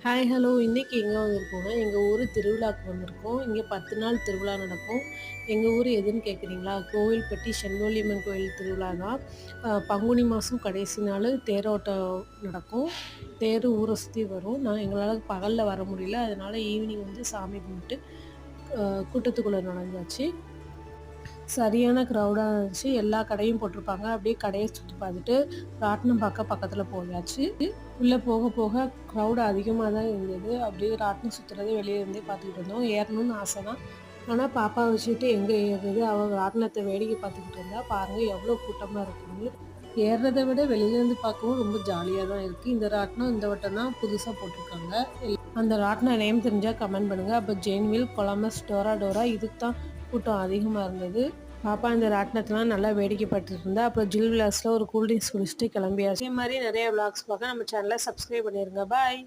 Hi hello இன்றைக்கி எங்கே வந்திருக்கோம்னா எங்கள் ஊர் திருவிழாவுக்கு வந்திருக்கோம். இங்கே 10 நாள் திருவிழா நடக்கும். எங்கள் ஊர் எதுன்னு கேட்குறீங்களா? கோவில்பட்டி செண்பொல்லியம்மன் கோயில் திருவிழா தான். பங்குனி மாதம் கடைசி நாள் தேரோட்டம் நடக்கும். தேர் ஊரை சுற்றி வரும். எங்களால் பகலில் வர முடியல, அதனால் ஈவினிங் வந்து சாமி கும்பிட்டு கூட்டத்துக்குள்ளே நுழைஞ்சாச்சு. சரியான க்ரௌடாக இருந்துச்சு. எல்லா கடையும் போட்டிருப்பாங்க. அப்படியே கடையை சுற்றி பார்த்துட்டு ராட்டினம் பார்க்க பக்கத்தில் போயாச்சு. உள்ளே போக போக க்ரௌடு அதிகமாக தான் இருந்தது. அப்படியே ராட்டினம் சுற்றுறதே வெளியே இருந்தே பார்த்துக்கிட்டு இருந்தோம். ஏறணும்னு ஆசை தான். ஆனால் பாப்பா வச்சுட்டு எங்கே ஏறுறது? அவள் ராட்டினத்தை வேடிக்கை பார்த்துக்கிட்டு இருந்தா. பாருங்கள் எவ்வளோ கூட்டமாக இருக்குன்னு. ஏறுறதை விட வெளியிலேருந்து பார்க்கவும் ரொம்ப ஜாலியாக தான் இருக்குது. இந்த ராட்டினம் இந்த வட்டம் தான் புதுசாக போட்டிருக்காங்க. அந்த ராட்டினம் நேம் தெரிஞ்சால் கமெண்ட் பண்ணுங்கள். அப்போ ஜெயின்வில், கொலம்பஸ், டோரா டோரா இதுக்கு தான் கூட்டம் அதிகமாக இருந்தது. பாப்பா இந்த ராட்டினத்தெலாம் நல்லா வேடிக்கை பார்த்துட்டு இருந்தா. அப்புறம் ஜில் விலாஸில் ஒரு கூல்ட்ரிங்க்ஸ் குடிச்சிட்டு கிளம்பியாச்சு. இதே மாதிரி நிறைய விளாக்ஸ் பார்க்க நம்ம சேனலை சப்ஸ்கிரைப் பண்ணிடுங்க. பாய்.